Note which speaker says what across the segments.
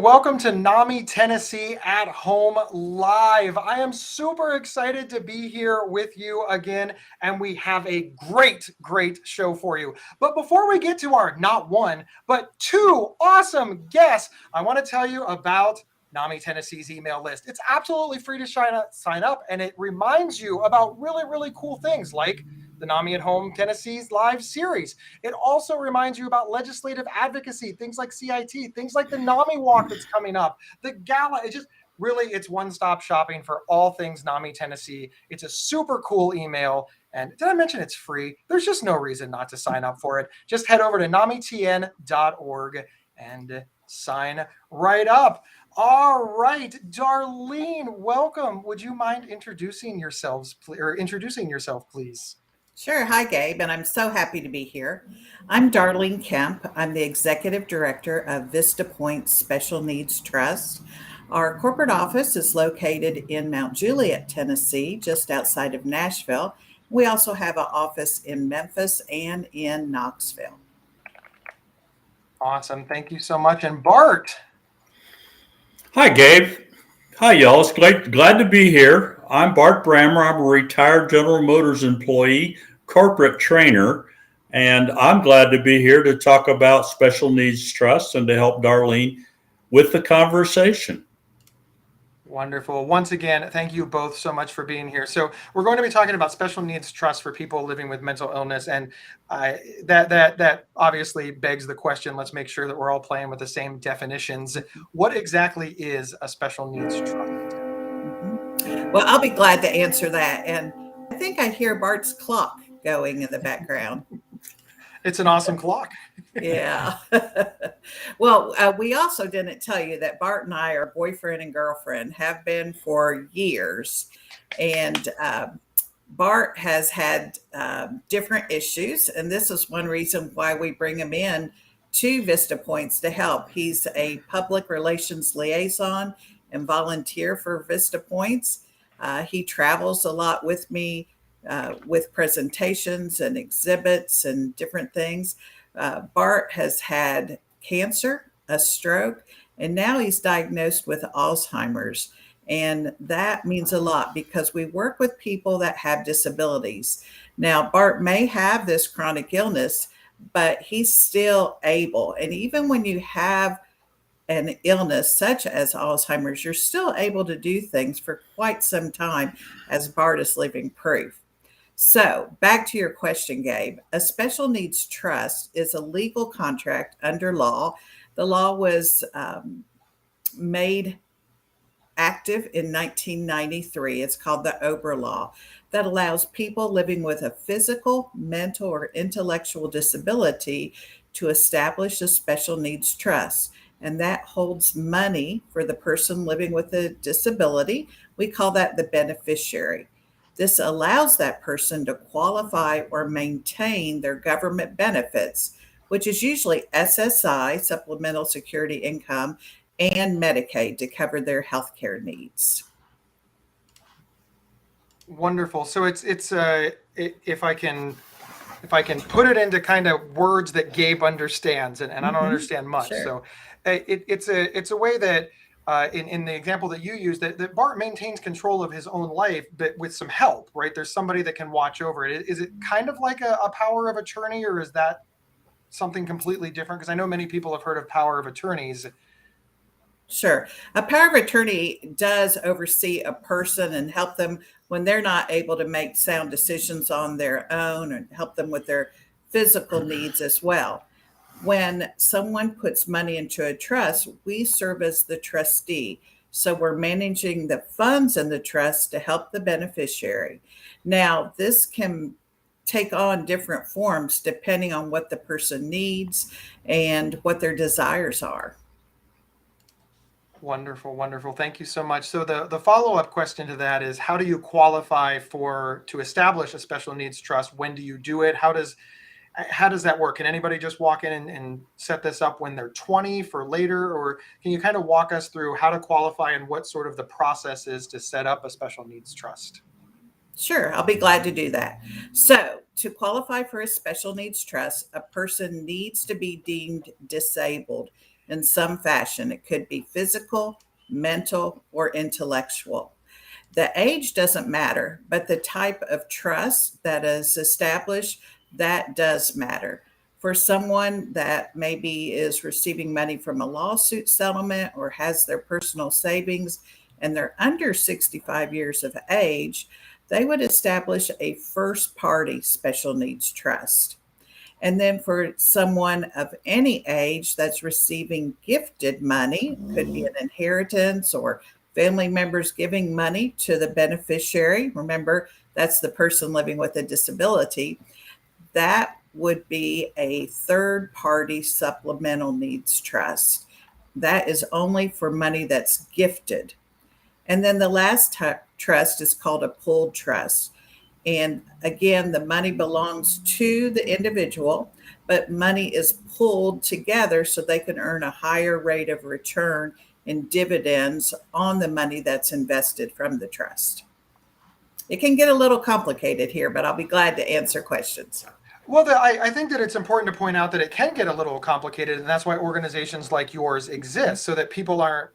Speaker 1: Welcome to NAMI Tennessee at Home Live. I am super excited to be here with you again, and we have a great show for you. But before we get to our not one, but two awesome guests, I want to tell you about NAMI Tennessee's email list. It's absolutely free to sign up, and it reminds you about really cool things like the NAMI at Home Tennessee's live series. It also reminds you about legislative advocacy, things like CIT, things like the NAMI walk that's coming up, the gala. It's one-stop shopping for all things NAMI Tennessee. It's a super cool email. And did I mention it's free? There's just no reason not to sign up for it. Just head over to namitn.org and sign right up. All right, Darlene, welcome. Would you mind introducing yourself, please?
Speaker 2: Sure. Hi, Gabe, and I'm so happy to be here. I'm Darlene Kemp. I'm the Executive Director of Vista Points Special Needs Trust. Our corporate office is located in Mount Juliet, Tennessee, just outside of Nashville. We also have an office in Memphis and in Knoxville.
Speaker 1: Awesome. Thank you so much. And Bart.
Speaker 3: Hi, Gabe. Hi, y'all. It's glad to be here. I'm Bart Brammer. I'm a retired General Motors employee, corporate trainer, and I'm glad to be here to talk about special needs trust and to help Darlene with the conversation.
Speaker 1: Wonderful. Once again, thank you both so much for being here. So we're going to be talking about special needs trust for people living with mental illness, and that obviously begs the question. Let's make sure that we're all playing with the same definitions. What exactly is a special needs trust?
Speaker 2: Well, I'll be glad to answer that. And I think I hear Bart's clock going in the background.
Speaker 1: It's an awesome clock.
Speaker 2: Yeah. Well, we also didn't tell you that Bart and I are boyfriend and girlfriend, have been for years. And Bart has had different issues. And this is one reason why we bring him in to Vista Points to help. He's a public relations liaison and volunteer for Vista Points. He travels a lot with me with presentations and exhibits and different things. Bart has had cancer, a stroke, and now he's diagnosed with Alzheimer's. And that means a lot because we work with people that have disabilities. Now, Bart may have this chronic illness, but he's still able. And even when you have an illness such as Alzheimer's, you're still able to do things for quite some time, as Bart is living proof. So, back to your question, Gabe. A special needs trust is a legal contract under law. The law was made active in 1993. It's called the Ober Law, that allows people living with a physical, mental, or intellectual disability to establish a special needs trust. And that holds money for the person living with a disability. We call that the beneficiary. This allows that person to qualify or maintain their government benefits, which is usually SSI, Supplemental Security Income, and Medicaid to cover their healthcare needs.
Speaker 1: Wonderful. So if I can put it into kind of words that Gabe understands, and I don't understand much.
Speaker 2: Sure.
Speaker 1: So it's a way that in the example that you used, that Bart maintains control of his own life, but with some help, right? There's somebody that can watch over it. Is it kind of like a power of attorney, or is that something completely different? Because I know many people have heard of power of attorneys.
Speaker 2: Sure. A power of attorney does oversee a person and help them when they're not able to make sound decisions on their own, and help them with their physical needs as well. When someone puts money into a trust, we serve as the trustee. So we're managing the funds in the trust to help the beneficiary. Now, this can take on different forms depending on what the person needs and what their desires are.
Speaker 1: Wonderful. Thank you so much. So the follow-up question to that is, how do you qualify to establish a special needs trust? When do you do it? How does that work? Can anybody just walk in and set this up when they're 20 for later? Or can you kind of walk us through how to qualify and what sort of the process is to set up a special needs trust?
Speaker 2: Sure, I'll be glad to do that. So, to qualify for a special needs trust, a person needs to be deemed disabled in some fashion. It could be physical, mental, or intellectual. The age doesn't matter, but the type of trust that is established, that does matter. For someone that maybe is receiving money from a lawsuit settlement or has their personal savings and they're under 65 years of age, they would establish a first party special needs trust. And then for someone of any age that's receiving gifted money, could be an inheritance or family members giving money to the beneficiary. Remember, that's the person living with a disability. That would be a third party supplemental needs trust. That is only for money that's gifted. And then the last trust is called a pooled trust. And again, the money belongs to the individual, but money is pooled together so they can earn a higher rate of return in dividends on the money that's invested from the trust. It can get a little complicated here, but I'll be glad to answer questions.
Speaker 1: Well, I think that it's important to point out that it can get a little complicated, and that's why organizations like yours exist, so that people aren't,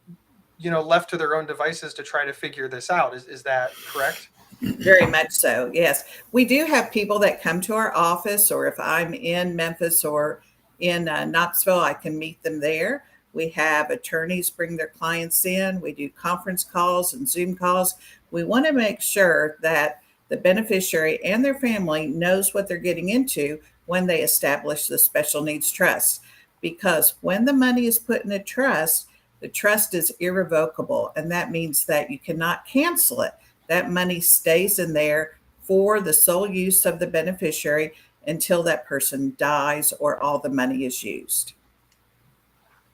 Speaker 1: left to their own devices to try to figure this out. Is that correct?
Speaker 2: Very much so, yes. We do have people that come to our office, or if I'm in Memphis or in Knoxville, I can meet them there. We have attorneys bring their clients in. We do conference calls and Zoom calls. We want to make sure that the beneficiary and their family knows what they're getting into when they establish the special needs trust. Because when the money is put in a trust, the trust is irrevocable. And that means that you cannot cancel it. That money stays in there for the sole use of the beneficiary until that person dies or all the money is used.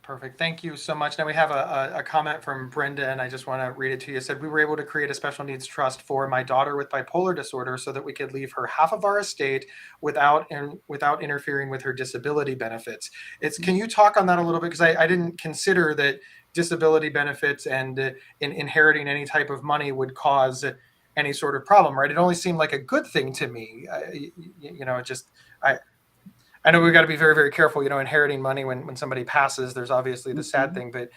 Speaker 1: Perfect. Thank you so much. Now we have a comment from Brenda, and I just want to read it to you. It said, we were able to create a special needs trust for my daughter with bipolar disorder so that we could leave her half of our estate without interfering with her disability benefits. Can you talk on that a little bit? Because I didn't consider that disability benefits and in inheriting any type of money would cause any sort of problem, right? It only seemed like a good thing to me. I know we've got to be very, very careful, inheriting money when somebody passes. There's obviously the sad thing, but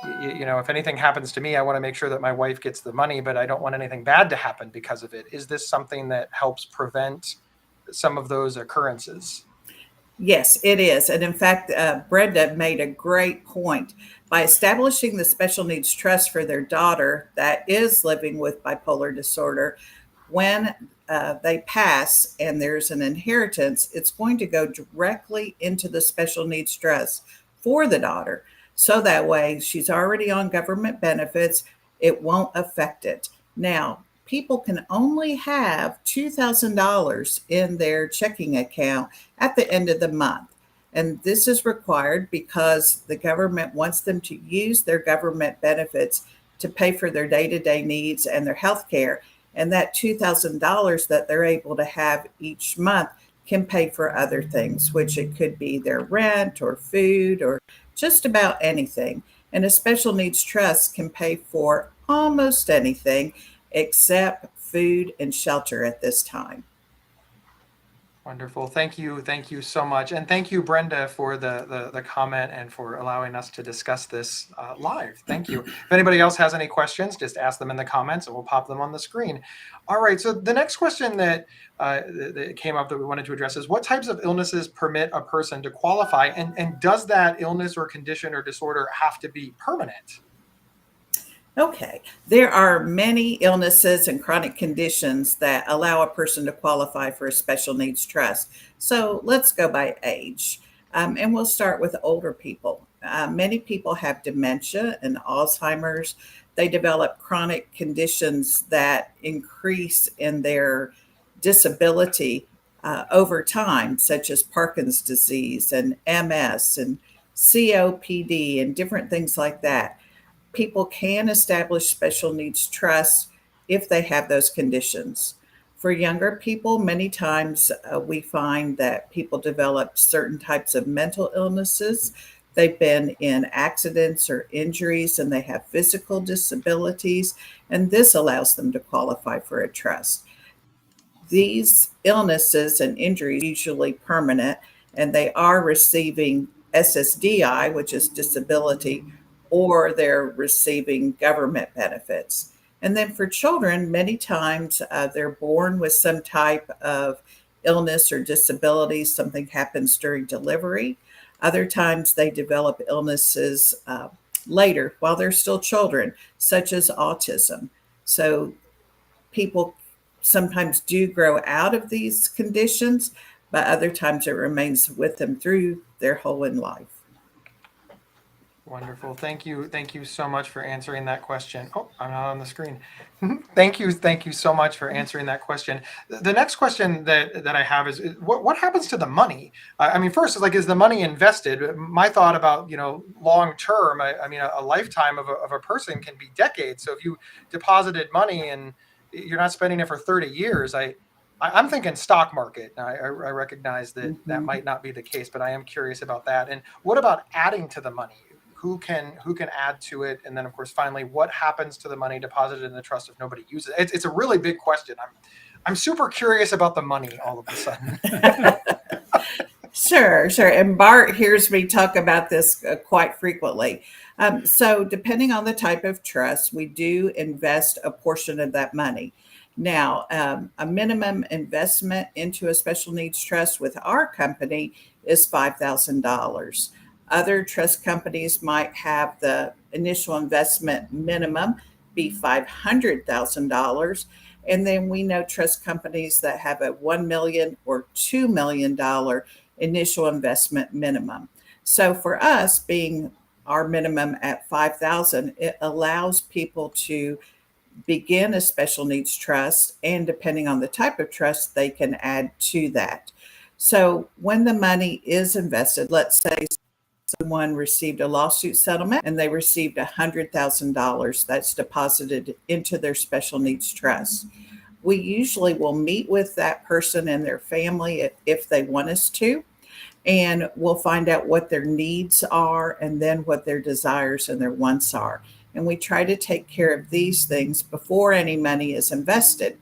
Speaker 1: if anything happens to me, I want to make sure that my wife gets the money, but I don't want anything bad to happen because of it. Is this something that helps prevent some of those occurrences?
Speaker 2: Yes, it is. And in fact, Brenda made a great point. By establishing the special needs trust for their daughter that is living with bipolar disorder, when they pass and there's an inheritance, it's going to go directly into the special needs trust for the daughter. So that way she's already on government benefits. It won't affect it. Now, people can only have $2,000 in their checking account at the end of the month. And this is required because the government wants them to use their government benefits to pay for their day-to-day needs and their health care. And that $2,000 that they're able to have each month can pay for other things, which it could be their rent or food or just about anything. And a special needs trust can pay for almost anything except food and shelter at this time.
Speaker 1: Wonderful. Thank you. Thank you so much. And thank you, Brenda, for the comment and for allowing us to discuss this live. Thank you. If anybody else has any questions, just ask them in the comments and we'll pop them on the screen. All right. So the next question that came up that we wanted to address is, what types of illnesses permit a person to qualify? And does that illness or condition or disorder have to be permanent?
Speaker 2: Okay, there are many illnesses and chronic conditions that allow a person to qualify for a special needs trust. So let's go by age. And we'll start with older people. Many people have dementia and Alzheimer's. They develop chronic conditions that increase in their disability over time, such as Parkinson's disease and MS and COPD and different things like that. People can establish special needs trusts if they have those conditions. For younger people, many times we find that people develop certain types of mental illnesses. They've been in accidents or injuries and they have physical disabilities, and this allows them to qualify for a trust. These illnesses and injuries are usually permanent, and they are receiving SSDI, which is disability, or they're receiving government benefits. And then for children, many times they're born with some type of illness or disability. Something happens during delivery. Other times they develop illnesses later while they're still children, such as autism. So people sometimes do grow out of these conditions, but other times it remains with them through their whole in life.
Speaker 1: Wonderful. Thank you. Thank you so much for answering that question. Oh, I'm not on the screen. Thank you. Thank you so much for answering that question. The next question that I have is what happens to the money? I mean, first, is the money invested? My thought about, long term, I mean, a lifetime of a person can be decades. So if you deposited money and you're not spending it for 30 years, I'm thinking stock market. I recognize that that might not be the case, but I am curious about that. And what about adding to the money? Who can add to it? And then, of course, finally, what happens to the money deposited in the trust if nobody uses it? It's a really big question. I'm super curious about the money all of a sudden.
Speaker 2: Sure. And Bart hears me talk about this quite frequently. So depending on the type of trust, we do invest a portion of that money. Now, a minimum investment into a special needs trust with our company is $5,000. Other trust companies might have the initial investment minimum be $500,000. And then we know trust companies that have a $1 million or $2 million initial investment minimum. So for us, being our minimum at $5,000, it allows people to begin a special needs trust, and depending on the type of trust, they can add to that. So when the money is invested, let's say someone received a lawsuit settlement and they received $100,000 that's deposited into their special needs trust. We usually will meet with that person and their family if they want us to, and we'll find out what their needs are and then what their desires and their wants are. And we try to take care of these things before any money is invested.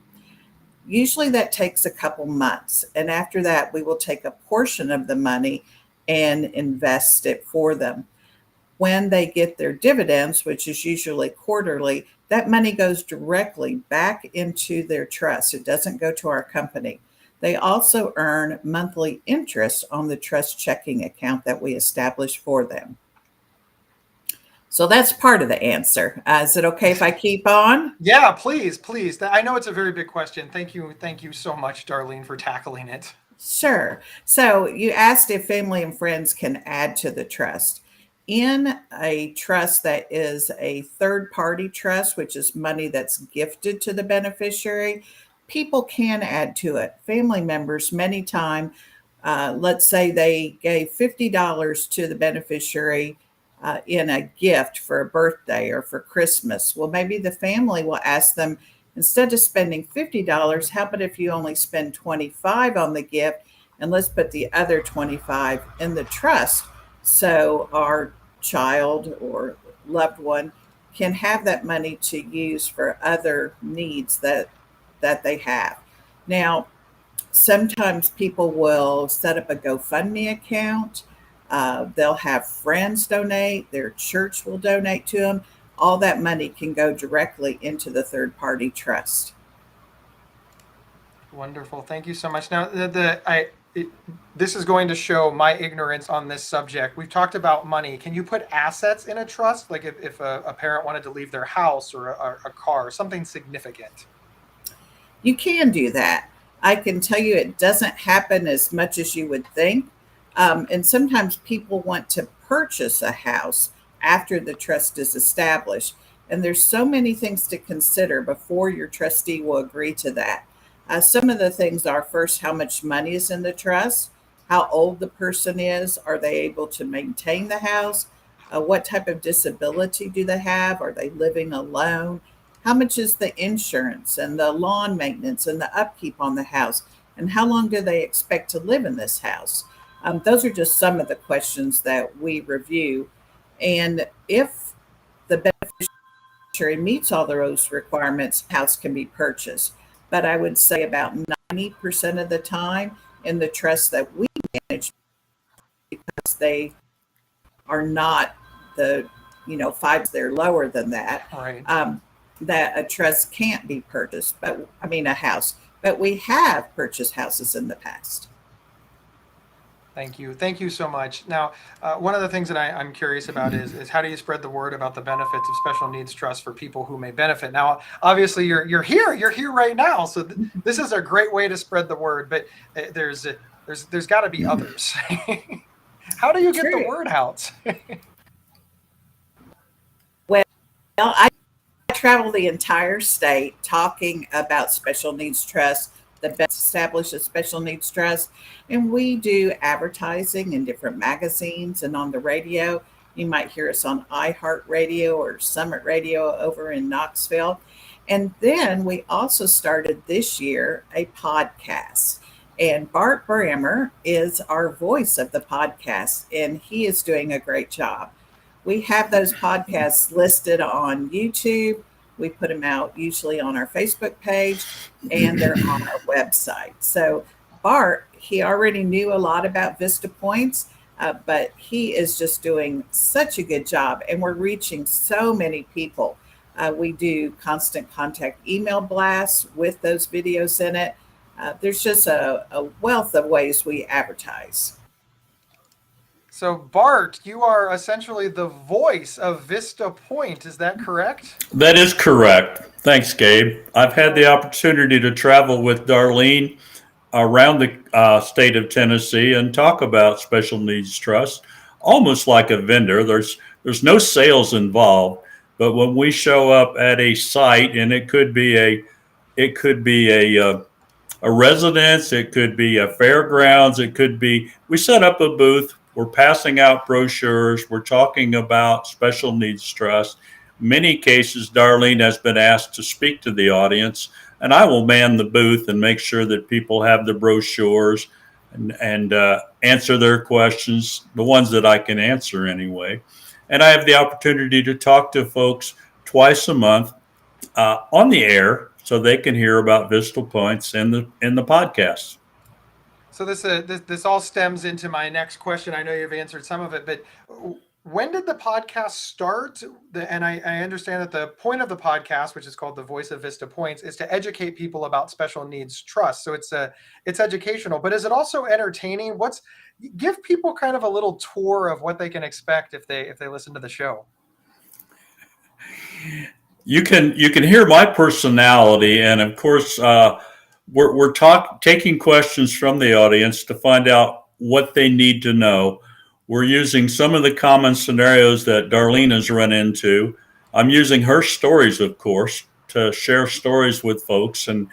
Speaker 2: Usually that takes a couple months. And after that, we will take a portion of the money and invest it for them. When they get their dividends, which is usually quarterly, that money goes directly back into their trust. It doesn't go to our company. They also earn monthly interest on the trust checking account that we establish for them. So that's part of the answer. Is it okay if I keep on?
Speaker 1: Yeah, please. I know it's a very big question. Thank you so much, Darlene, for tackling it.
Speaker 2: Sure. So you asked if family and friends can add to the trust. In a trust that is a third-party trust, which is money that's gifted to the beneficiary, people can add to it. Family members, many times, let's say they gave $50 to the beneficiary in a gift for a birthday or for Christmas. Well, maybe the family will ask them, instead of spending $50, how about if you only spend $25 on the gift, and let's put the other $25 in the trust so our child or loved one can have that money to use for other needs that they have. Now, sometimes people will set up a GoFundMe account. They'll have friends donate. Their church will donate to them. All that money can go directly into the third-party trust.
Speaker 1: Wonderful. Thank you so much. Now, this is going to show my ignorance on this subject. We've talked about money. Can you put assets in a trust? Like if a parent wanted to leave their house or a car, something significant?
Speaker 2: You can do that. I can tell you it doesn't happen as much as you would think. And sometimes people want to purchase a house after the trust is established. And there's so many things to consider before your trustee will agree to that. Some of the things are, first, how much money is in the trust, how old the person is, are they able to maintain the house, what type of disability do they have, are they living alone, how much is the insurance and the lawn maintenance and the upkeep on the house, and how long do they expect to live in this house. Those are just some of the questions that we review. And if the beneficiary meets all those requirements, the house can be purchased. But I would say about 90% of the time in the trust that we manage, because they are not the, five, they're lower than that.
Speaker 1: Right.
Speaker 2: That a trust can't be purchased, a house, but we have purchased houses in the past.
Speaker 1: Thank you. Thank you so much. Now, one of the things that I'm curious about is how do you spread the word about the benefits of special needs trust for people who may benefit? Now, obviously, you're here right now, so this is a great way to spread the word. But there's got to be others. How do you get the word out?
Speaker 2: Well, I travel the entire state talking about special needs trust, the best established special needs trust, and we do advertising in different magazines and on the radio. You might hear us on iHeartRadio or Summit Radio over in Knoxville. And then we also started this year a podcast. And Bart Brammer is our voice of the podcast, and he is doing a great job. We have those podcasts listed on YouTube. We put them out usually on our Facebook page, and they're on our website. So Bart, he already knew a lot about Vista Points, but he is just doing such a good job, and we're reaching so many people. We do constant contact email blasts with those videos in it. There's just a wealth of ways we advertise.
Speaker 1: So Bart, you are essentially the voice of Vista Point. Is that correct?
Speaker 3: That is correct. Thanks, Gabe. I've had the opportunity to travel with Darlene around the state of Tennessee and talk about special needs trust, almost like a vendor. There's no sales involved, but when we show up at a site, and it could be a residence, it could be a fairgrounds, we set up a booth. We're passing out brochures. We're talking about special needs trust. Many cases, Darlene has been asked to speak to the audience, and I will man the booth and make sure that people have the brochures and answer their questions, the ones that I can answer anyway. And I have the opportunity to talk to folks twice a month on the air so they can hear about Vista Points in the podcast.
Speaker 1: So this all stems into my next question. I know you've answered some of it, but when did the podcast start? And I understand that the point of the podcast, which is called The Voice of Vista Points, is to educate people about special needs trust. So it's educational, but is it also entertaining? Give people kind of a little tour of what they can expect if they listen to the show.
Speaker 3: You can hear my personality, and of course, we're taking questions from the audience to find out what they need to know. We're using some of the common scenarios that Darlene has run into. I'm using her stories, of course, to share stories with folks and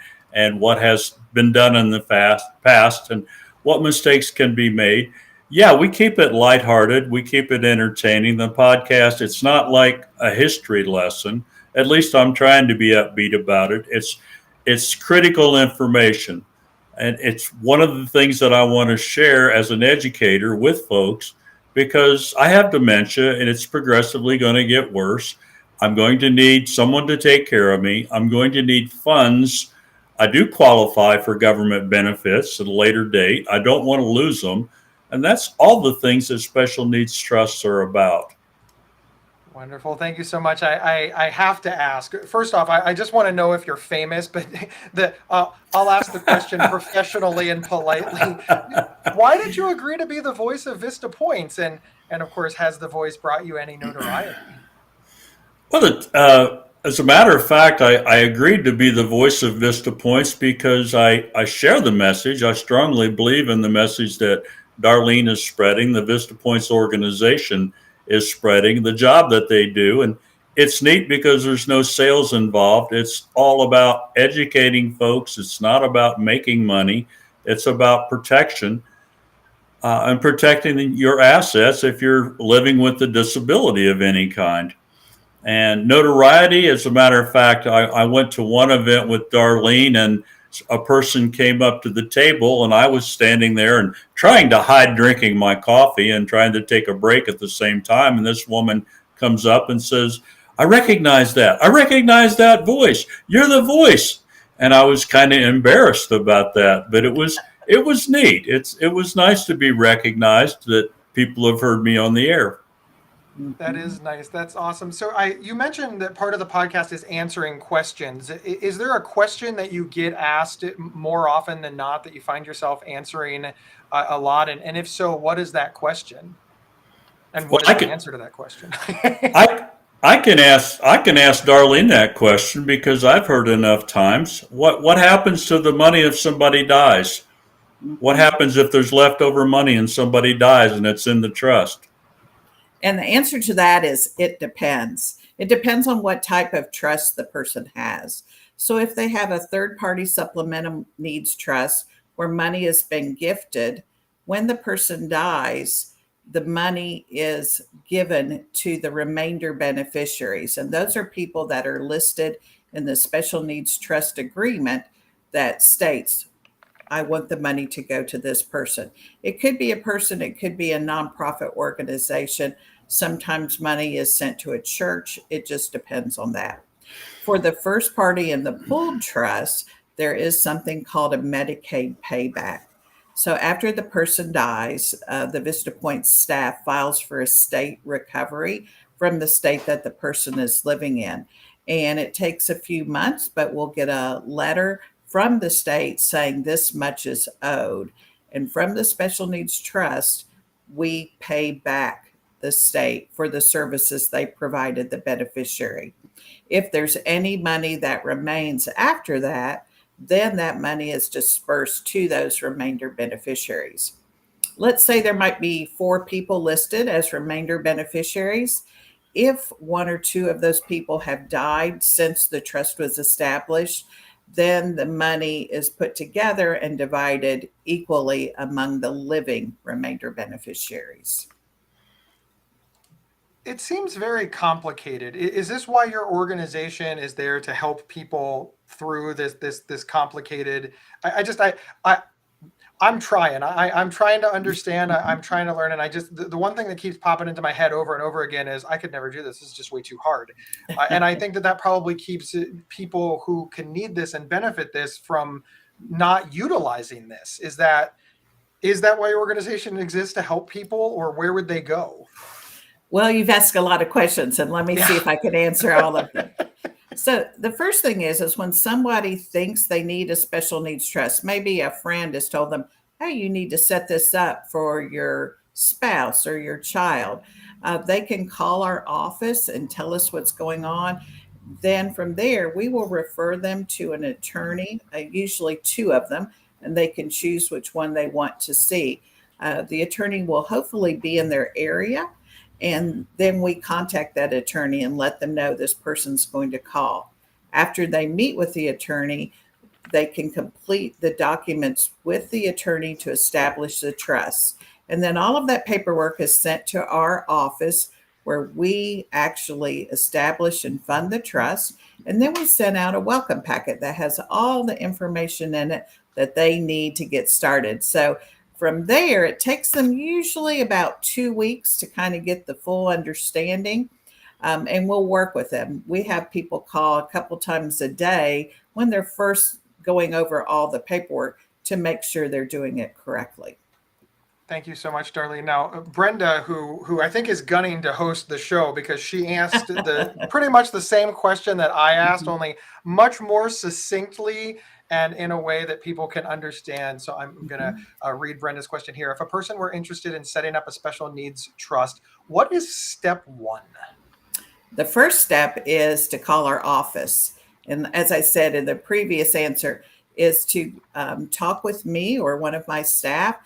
Speaker 3: what has been done in the past and what mistakes can be made. Yeah, we keep it lighthearted. We keep it entertaining. The podcast, it's not like a history lesson. At least I'm trying to be upbeat about it. It's critical information. And it's one of the things that I want to share as an educator with folks, because I have dementia and it's progressively going to get worse. I'm going to need someone to take care of me. I'm going to need funds. I do qualify for government benefits at a later date. I don't want to lose them. And that's all the things that special needs trusts are about.
Speaker 1: Wonderful. Thank you so much. I have to ask, first off, I just want to know if you're famous, but I'll ask the question professionally and politely. Why did you agree to be the voice of Vista Points? And of course, has the voice brought you any notoriety?
Speaker 3: Well, as a matter of fact, I agreed to be the voice of Vista Points because I share the message. I strongly believe in the message that Darlene is spreading, the Vista Points organization is spreading, the job that they do. And it's neat because there's no sales involved. It's all about educating folks. It's not about making money. It's about protection and protecting your assets if you're living with a disability of any kind. And notoriety, as a matter of fact, I went to one event with Darlene and a person came up to the table and I was standing there and trying to hide drinking my coffee and trying to take a break at the same time. And this woman comes up and says, I recognize that voice. You're the voice. And I was kind of embarrassed about that, but it was neat. It was nice to be recognized that people have heard me on the air.
Speaker 1: That is nice. That's awesome. So you mentioned that part of the podcast is answering questions. Is there a question that you get asked more often than not that you find yourself answering a lot? And if so, what is that question? And
Speaker 3: Well,
Speaker 1: what is the answer to that question?
Speaker 3: I I can ask Darlene that question because I've heard enough times. What happens to the money if somebody dies? What
Speaker 2: Mhm.
Speaker 3: happens if there's leftover money and somebody dies and it's in the trust?
Speaker 2: And the answer to that is it depends. It depends on what type of trust the person has. So if they have a third party supplemental needs trust where money has been gifted, when the person dies, the money is given to the remainder beneficiaries. And those are people that are listed in the special needs trust agreement that states, I want the money to go to this person. It could be a person, it could be a nonprofit organization. Sometimes money is sent to a church. It just depends on that. For the first party in the pooled trust, there is something called a Medicaid payback. So after the person dies, the Vista Points staff files for a state recovery from the state that the person is living in. And it takes a few months, but we'll get a letter from the state saying this much is owed. And from the Special Needs Trust, we pay back the state for the services they provided the beneficiary. If there's any money that remains after that, then that money is dispersed to those remainder beneficiaries. Let's say there might be 4 people listed as remainder beneficiaries. If 1 or 2 of those people have died since the trust was established, then the money is put together and divided equally among the living remainder beneficiaries.
Speaker 1: It seems very complicated. Is this why your organization is there to help people through this complicated? I I'm trying. I'm trying to understand. I'm trying to learn. And the one thing that keeps popping into my head over and over again is I could never do this. This is just way too hard. And I think that probably keeps people who can need this and benefit this from not utilizing this. Is that why your organization exists, to help people, or where would they go?
Speaker 2: Well, you've asked a lot of questions, and let me see if I can answer all of them. So the first thing is when somebody thinks they need a special needs trust, maybe a friend has told them, hey, you need to set this up for your spouse or your child. They can call our office and tell us what's going on. Then from there, we will refer them to an attorney, usually 2 of them, and they can choose which one they want to see. The attorney will hopefully be in their area, and then we contact that attorney and let them know this person's going to call. After they meet with the attorney, they can complete the documents with the attorney to establish the trust. And then all of that paperwork is sent to our office where we actually establish and fund the trust. And then we send out a welcome packet that has all the information in it that they need to get started. So from there, it takes them usually about 2 weeks to kind of get the full understanding, and we'll work with them. We have people call a couple times a day when they're first going over all the paperwork to make sure they're doing it correctly.
Speaker 1: Thank you so much, Darlene. Now, Brenda, who I think is gunning to host the show because she asked pretty much the same question that I asked, only much more succinctly and in a way that people can understand. So I'm going to read Brenda's question here. If a person were interested in setting up a special needs trust, what is step 1?
Speaker 2: The first step is to call our office. And as I said in the previous answer, is to talk with me or one of my staff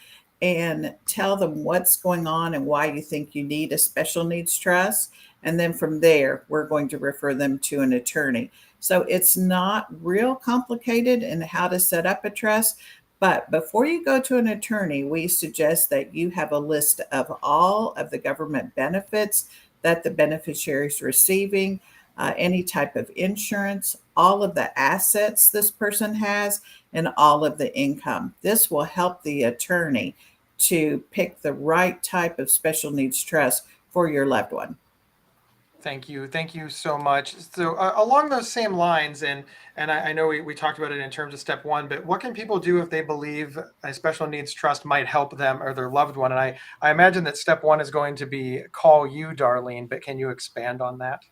Speaker 2: and tell them what's going on and why you think you need a special needs trust. And then from there, we're going to refer them to an attorney. So it's not real complicated in how to set up a trust. But before you go to an attorney, we suggest that you have a list of all of the government benefits that the beneficiary is receiving, any type of insurance, all of the assets this person has, and all of the income. This will help the attorney to pick the right type of special needs trust for your loved one.
Speaker 1: Thank you. Thank you so much. So along those same lines, and I know we talked about it in terms of step one, but what can people do if they believe a special needs trust might help them or their loved one? And I imagine that step one is going to be call you, Darlene, but can you expand on that?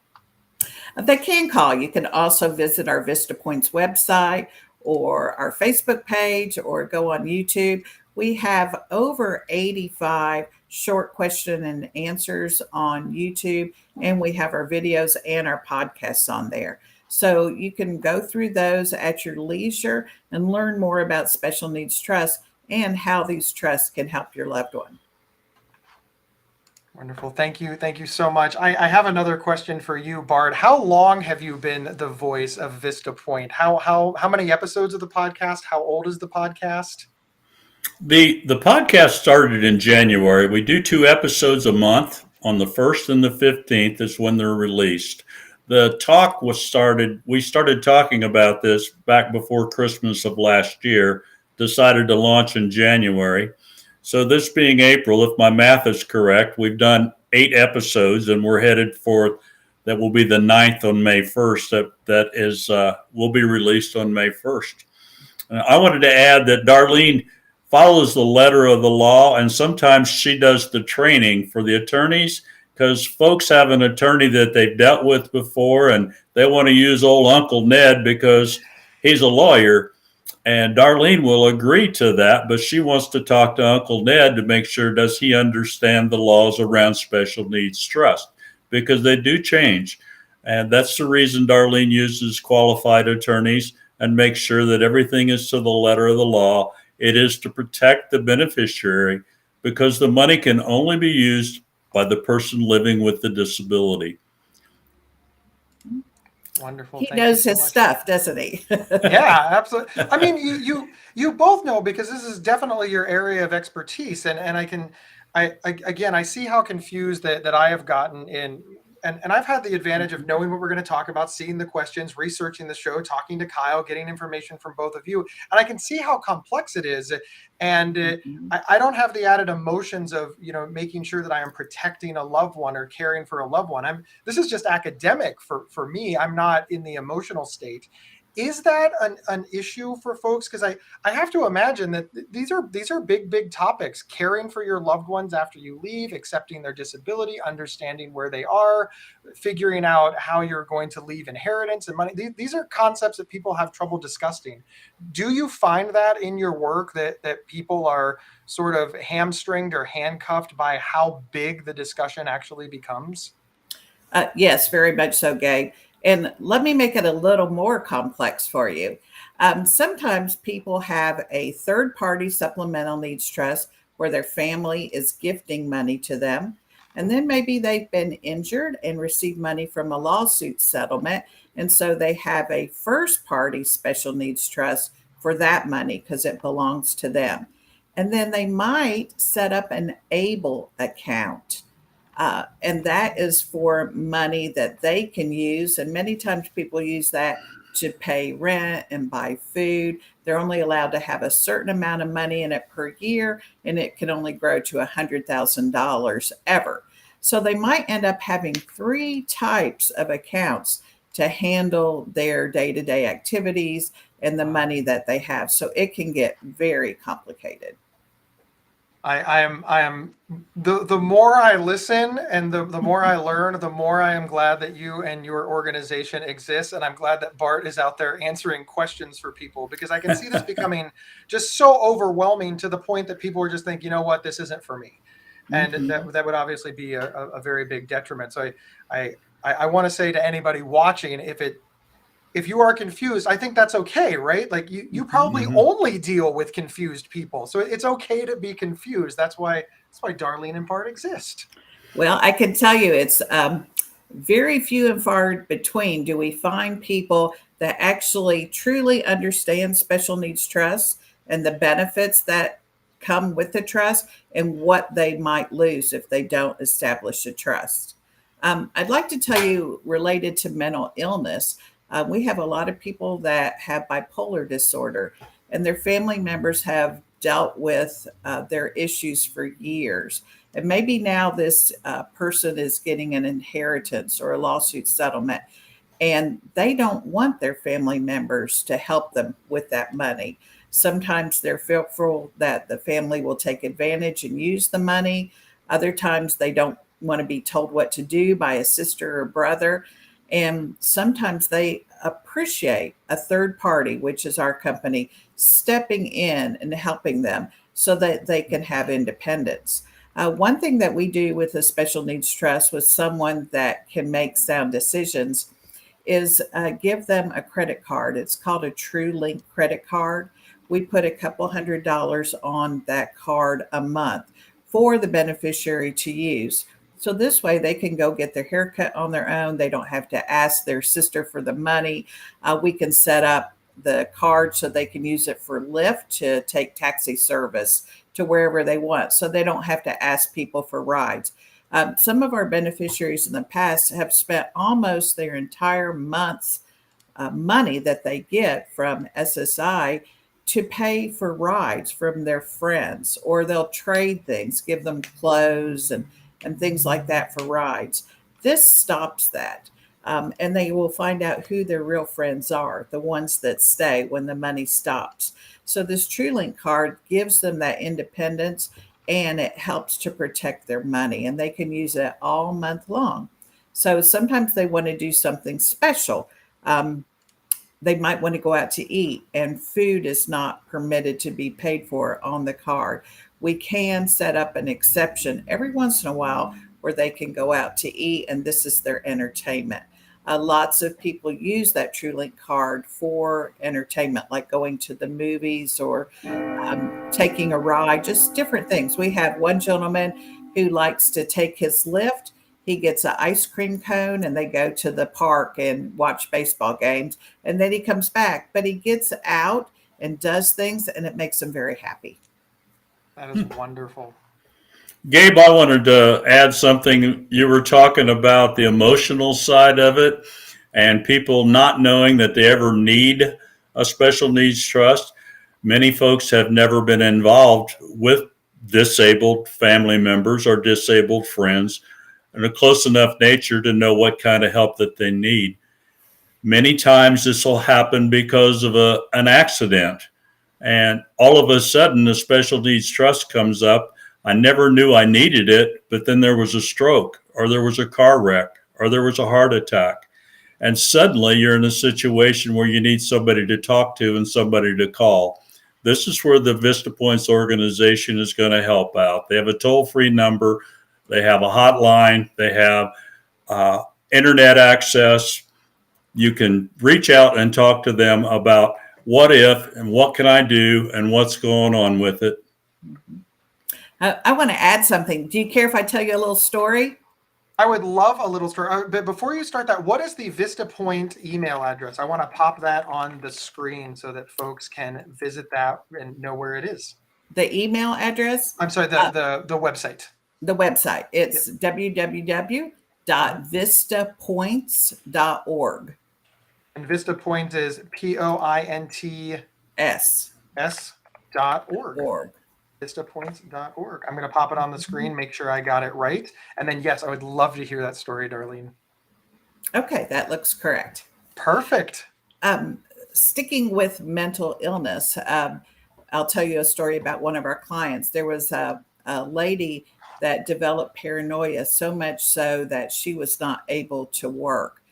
Speaker 2: They can call. You can also visit our Vista Points website or our Facebook page or go on YouTube. We have over 85 short question and answers on YouTube, and we have our videos and our podcasts on there. So you can go through those at your leisure and learn more about special needs trusts and how these trusts can help your loved one.
Speaker 1: Wonderful. Thank you. Thank you so much. I have another question for you, Bart. How long have you been the voice of Vista Point? How many episodes of the podcast? How old is the podcast?
Speaker 3: The podcast started in January. We do 2 episodes a month. On the 1st and the 15th is when they're released. The talk we started talking about this back before Christmas of last year, decided to launch in January. So this being April, if my math is correct, we've done 8 episodes, and we're headed for that will be the 9th on May 1st. That will be released on May 1st. I wanted to add that Darlene follows the letter of the law, and sometimes she does the training for the attorneys, because folks have an attorney that they've dealt with before, and they want to use old Uncle Ned because he's a lawyer. And Darlene will agree to that, but she wants to talk to Uncle Ned to make sure, does he understand the laws around special needs trust? Because they do change. And that's the reason Darlene uses qualified attorneys and makes sure that everything is to the letter of the law. It is to protect the beneficiary, because the money can only be used by the person living with the disability.
Speaker 1: Wonderful.
Speaker 2: He
Speaker 1: Thank
Speaker 2: knows
Speaker 1: you so
Speaker 2: his
Speaker 1: much.
Speaker 2: stuff, doesn't he?
Speaker 1: Yeah, absolutely. I mean, you both know, because this is definitely your area of expertise, and I see how confused that I have gotten in, and I've had the advantage of knowing what we're going to talk about, seeing the questions, researching the show, talking to Kyle, getting information from both of you, and I can see how complex it is, and I don't have the added emotions of making sure that I am protecting a loved one or caring for a loved one. This is just academic for me. I'm not in the emotional state. Is that an issue for folks? Because I have to imagine that these are big topics: caring for your loved ones after you leave, accepting their disability, understanding where they are, figuring out how you're going to leave inheritance and money. These are concepts that people have trouble discussing. Do you find that in your work that people are sort of hamstringed or handcuffed by how big the discussion actually becomes?
Speaker 2: Yes, very much so, Gabe. And let me make it a little more complex for you. Sometimes people have a third-party supplemental needs trust where their family is gifting money to them. And then maybe they've been injured and received money from a lawsuit settlement. And so they have a first-party special needs trust for that money because it belongs to them. And then they might set up an ABLE account. And that is for money that they can use. And many times people use that to pay rent and buy food. They're only allowed to have a certain amount of money in it per year, and it can only grow to $100,000 ever. So they might end up having 3 types of accounts to handle their day-to-day activities and the money that they have. So it can get very complicated.
Speaker 1: I am the more I listen and the more I learn, the more I am glad that you and your organization exists. And I'm glad that Bart is out there answering questions for people, because I can see this becoming just so overwhelming to the point that people are just thinking, you know what, this isn't for me. And that would obviously be a very big detriment. So I want to say to anybody watching, if you are confused, I think that's okay, right? Like you probably only deal with confused people. So it's okay to be confused. That's why Darlene and Bart exist.
Speaker 2: Well, I can tell you it's very few and far between do we find people that actually truly understand special needs trusts and the benefits that come with the trust and what they might lose if they don't establish a trust. I'd like to tell you, related to mental illness, we have a lot of people that have bipolar disorder, and their family members have dealt with their issues for years. And maybe now this person is getting an inheritance or a lawsuit settlement, and they don't want their family members to help them with that money. Sometimes they're fearful that the family will take advantage and use the money. Other times they don't want to be told what to do by a sister or brother. And sometimes they appreciate a third party, which is our company, stepping in and helping them so that they can have independence. One thing that we do with a special needs trust with someone that can make sound decisions is give them a credit card. It's called a TrueLink credit card. We put a couple $100 on that card a month for the beneficiary to use. So this way they can go get their haircut on their own. They don't have to ask their sister for the money. We can set up the card so they can use it for Lyft to take taxi service to wherever they want. So they don't have to ask people for rides. Some of our beneficiaries in the past have spent almost their entire month's money that they get from SSI to pay for rides from their friends, or they'll trade things, give them clothes and things like that for rides. This stops that. And they will find out who their real friends are, the ones that stay when the money stops. So this TrueLink card gives them that independence, and it helps to protect their money, and they can use it all month long. So sometimes they want to do something special. They might want to go out to eat, and food is not permitted to be paid for on the card. We can set up an exception every once in a while where they can go out to eat, and this is their entertainment. Lots of people use that TrueLink card for entertainment, like going to the movies or taking a ride, just different things. We have one gentleman who likes to take his Lyft. He gets an ice cream cone and they go to the park and watch baseball games. And then he comes back, but he gets out and does things, and it makes him very happy.
Speaker 1: That is wonderful.
Speaker 3: Gabe, I wanted to add something. You were talking about the emotional side of it and people not knowing that they ever need a special needs trust. Many folks have never been involved with disabled family members or disabled friends in a close enough nature to know what kind of help that they need. Many times this will happen because of an accident, and all of a sudden the special needs trust comes up. I never knew I needed it, but then there was a stroke, or there was a car wreck, or there was a heart attack. And suddenly you're in a situation where you need somebody to talk to and somebody to call. This is where the Vista Points organization is going to help out. They have a toll-free number. They have a hotline. They have internet access. You can reach out and talk to them about what if and what can I do and what's going on with it.
Speaker 2: I want to add something. Do you care if I tell you a little story?
Speaker 1: I would love a little story. But before you start that, what is the Vista Point email address? I want to pop that on the screen so that folks can visit that and know where it is.
Speaker 2: The email address?
Speaker 1: I'm sorry, the website.
Speaker 2: The website. It's www.vistapoints.org.
Speaker 1: And Vista Point is POINTS.org. VistaPoints.org. I'm going to pop it on the screen, make sure I got it right. And then, yes, I would love to hear that story, Darlene.
Speaker 2: Okay, that looks correct.
Speaker 1: Perfect.
Speaker 2: Sticking with mental illness, I'll tell you a story about one of our clients. There was a lady that developed paranoia, so much so that she was not able to work.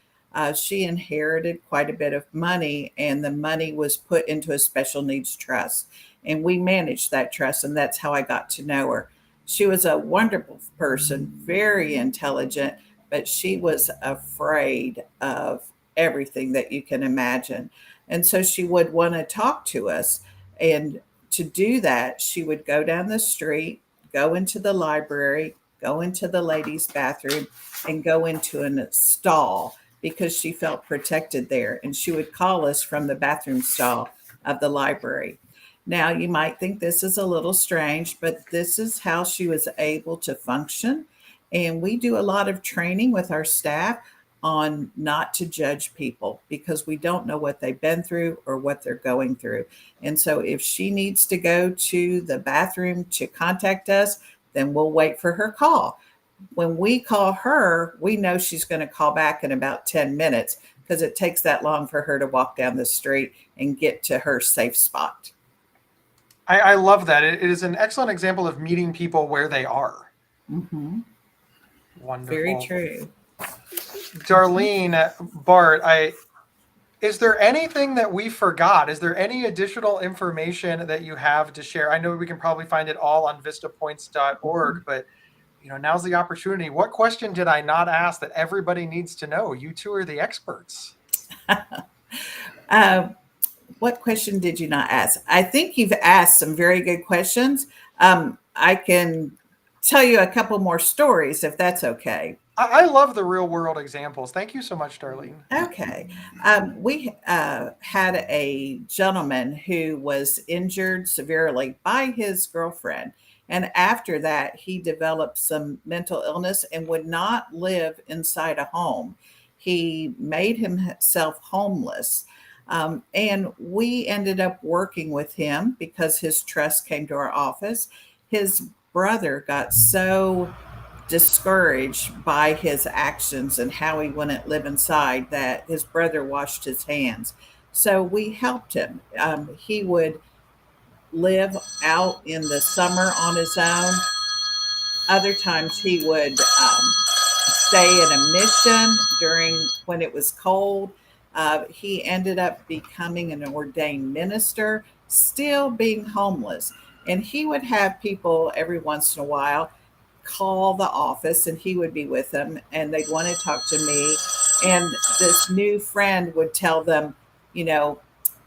Speaker 2: She inherited quite a bit of money, and the money was put into a special needs trust. And we managed that trust, and that's how I got to know her. She was a wonderful person, very intelligent, but she was afraid of everything that you can imagine. And so she would want to talk to us. And to do that, she would go down the street, go into the library, go into the ladies' bathroom, and go into a stall because she felt protected there. And she would call us from the bathroom stall of the library. Now, you might think this is a little strange, but this is how she was able to function. And we do a lot of training with our staff on not to judge people because we don't know what they've been through or what they're going through. And so if she needs to go to the bathroom to contact us, then we'll wait for her call. When we call her, we know she's going to call back in about 10 minutes because it takes that long for her to walk down the street and get to her safe spot.
Speaker 1: I love that. It is an excellent example of meeting people where they are.
Speaker 2: Mm-hmm.
Speaker 1: Wonderful.
Speaker 2: Very true.
Speaker 1: Darlene, Bart, is there anything that we forgot? Is there any additional information that you have to share? I know we can probably find it all on vistapoints.org, but now's the opportunity. What question did I not ask that everybody needs to know? You two are the experts.
Speaker 2: What question did you not ask? I think you've asked some very good questions. I can tell you a couple more stories if that's okay.
Speaker 1: I love the real world examples. Thank you so much, Darlene.
Speaker 2: Okay. We had a gentleman who was injured severely by his girlfriend. And after that, he developed some mental illness and would not live inside a home. He made himself homeless. And we ended up working with him because his trust came to our office. His brother got so discouraged by his actions and how he wouldn't live inside that his brother washed his hands. So we helped him. He would live out in the summer on his own. Other times he would stay in a mission during when it was cold. He ended up becoming an ordained minister, still being homeless. And he would have people every once in a while call the office and he would be with them and they'd want to talk to me. And this new friend would tell them,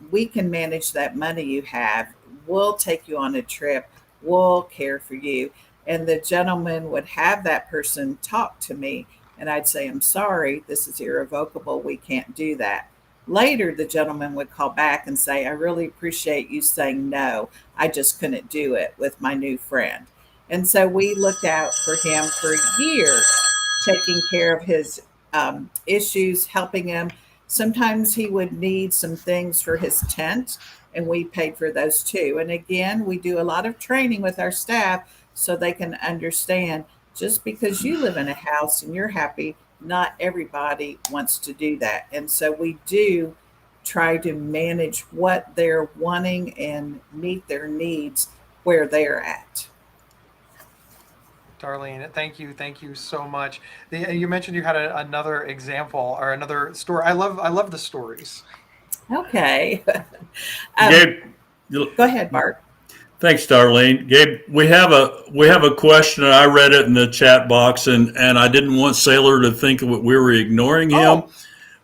Speaker 2: we can manage that money you have. We'll take you on a trip. We'll care for you. And the gentleman would have that person talk to me. And I'd say, I'm sorry, this is irrevocable. We can't do that. Later, the gentleman would call back and say, I really appreciate you saying no. I just couldn't do it with my new friend. And so we looked out for him for years, taking care of his issues, helping him. Sometimes he would need some things for his tent, and we paid for those too. And again, we do a lot of training with our staff so they can understand just because you live in a house and you're happy, not everybody wants to do that. And so we do try to manage what they're wanting and meet their needs where they're at.
Speaker 1: Darlene, thank you so much. You mentioned you had another example or another story. I love the stories.
Speaker 2: Okay.
Speaker 3: Gabe,
Speaker 2: go ahead, Bart.
Speaker 3: Thanks, Darlene. Gabe, we have a question, and I read it in the chat box, and I didn't want Sailor to think we were ignoring him,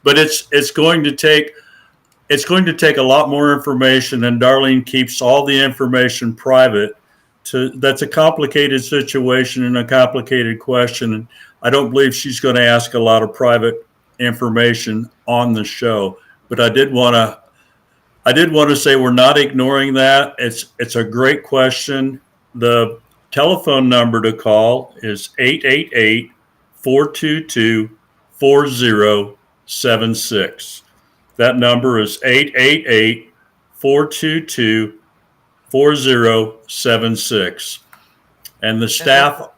Speaker 3: but it's going to take a lot more information, and Darlene keeps all the information private. That's a complicated situation and a complicated question, and I don't believe she's going to ask a lot of private information on the show. But I did want to say we're not ignoring that. It's a great question. The telephone number to call is 888-422-4076. That number is 888-422-4076. And the staff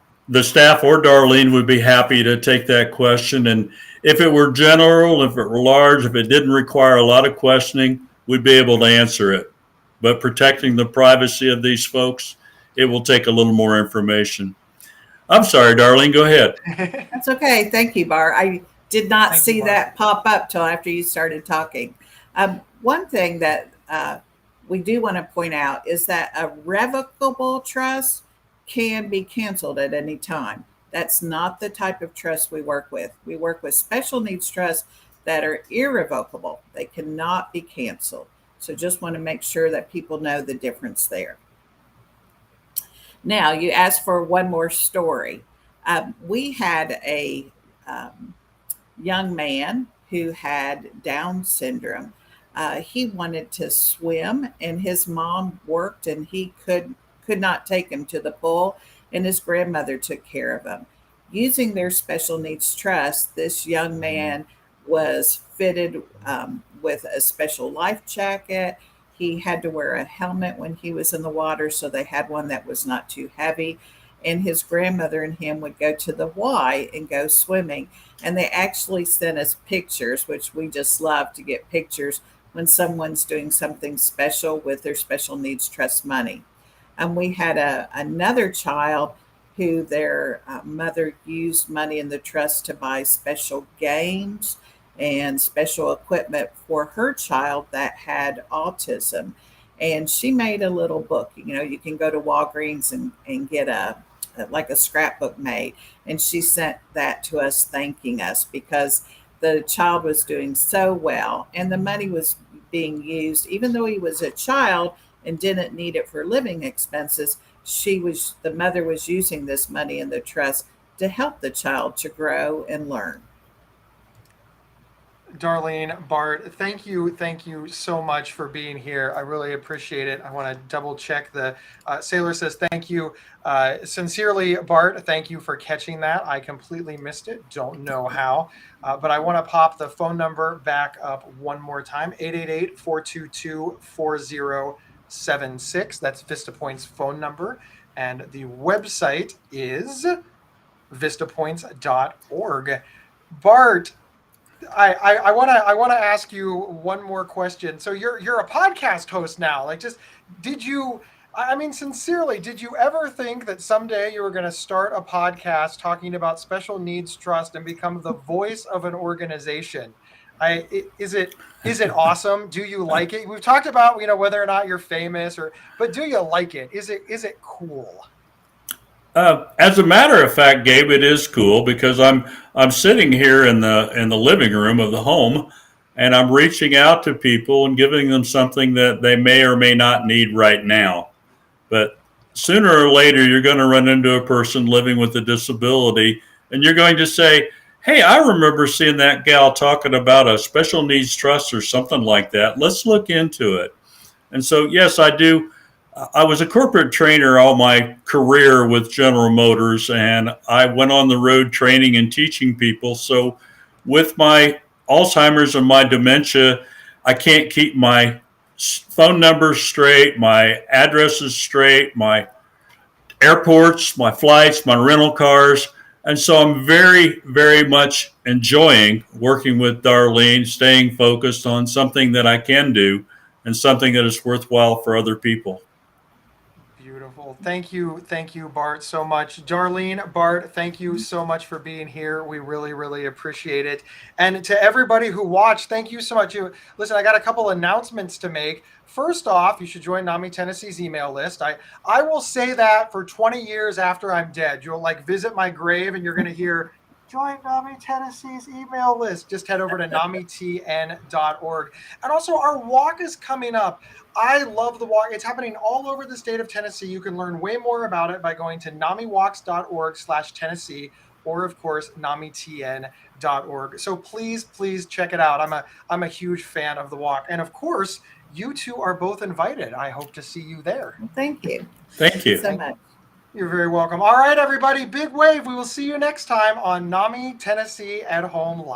Speaker 3: or Darlene would be happy to take that question. And if it were general, if it were large, if it didn't require a lot of questioning, we'd be able to answer it. But protecting the privacy of these folks, it will take a little more information. I'm sorry, Darlene, go ahead.
Speaker 2: That's okay. Thank you, Bart. I did not see that pop up till after you started talking. One thing that we do want to point out is that a revocable trust can be canceled at any time. That's not the type of trust we work with. We work with special needs trusts that are irrevocable. They cannot be canceled. So just want to make sure that people know the difference there. Now, you asked for one more story. We had a young man who had Down syndrome. He wanted to swim, and his mom worked, and he could not take him to the pool, and his grandmother took care of him. Using their special needs trust, this young man was fitted with a special life jacket. He had to wear a helmet when he was in the water, so they had one that was not too heavy. and his grandmother and him would go to the Y and go swimming. And they actually sent us pictures, which we just love to get pictures when someone's doing something special with their special needs trust money. And we had another child who their mother used money in the trust to buy special games and special equipment for her child that had autism. And she made a little book. You know, you can go to Walgreens and get like a scrapbook made. And she sent that to us, thanking us because the child was doing so well and the money was being used, even though he was a child and didn't need it for living expenses. The mother was using this money in the trust to help the child to grow and learn.
Speaker 1: Darlene, Bart, thank you so much for being here. I really appreciate it. I want to double check the Sailor says thank you. Sincerely, Bart, thank you for catching that. I completely missed it. Don't know how, but I want to pop the phone number back up one more time, 888-422-4076. That's Vista Points phone number. And the website is vistapoints.org. Bart, I want to ask you one more question. So you're a podcast host now. Like, just sincerely, did you ever think that someday you were going to start a podcast talking about special needs trust and become the voice of an organization? Is it awesome? Do you like it? We've talked about, whether or not you're famous but do you like it? Is it cool?
Speaker 3: As a matter of fact, Gabe, it is cool because I'm sitting here in the living room of the home, and I'm reaching out to people and giving them something that they may or may not need right now. But sooner or later, you're going to run into a person living with a disability, and you're going to say, "Hey, I remember seeing that gal talking about a special needs trust or something like that. Let's look into it." And so, yes, I do. I was a corporate trainer all my career with General Motors, and I went on the road training and teaching people. So with my Alzheimer's and my dementia, I can't keep my phone numbers straight, my addresses straight, my airports, my flights, my rental cars. And so I'm very, very much enjoying working with Darlene, staying focused on something that I can do and something that is worthwhile for other people.
Speaker 1: Beautiful. Thank you, Bart, so much. Darlene, Bart, thank you so much for being here. We really, really appreciate it. And to everybody who watched, thank you so much. Listen, I got a couple announcements to make. First off, you should join NAMI Tennessee's email list. I will say that for 20 years after I'm dead. You'll visit my grave and you're going to hear, join NAMI Tennessee's email list. Just head over to namitn.org. And also, our walk is coming up. I love the walk. It's happening all over the state of Tennessee. You can learn way more about it by going to namiwalks.org/Tennessee, or of course, namitn.org. So please check it out. I'm a huge fan of the walk. And of course, you two are both invited. I hope to see you there.
Speaker 2: Thank you.
Speaker 3: Thank you
Speaker 2: so much.
Speaker 1: You're very welcome. All right, everybody, big wave. We will see you next time on NAMI Tennessee at Home Live.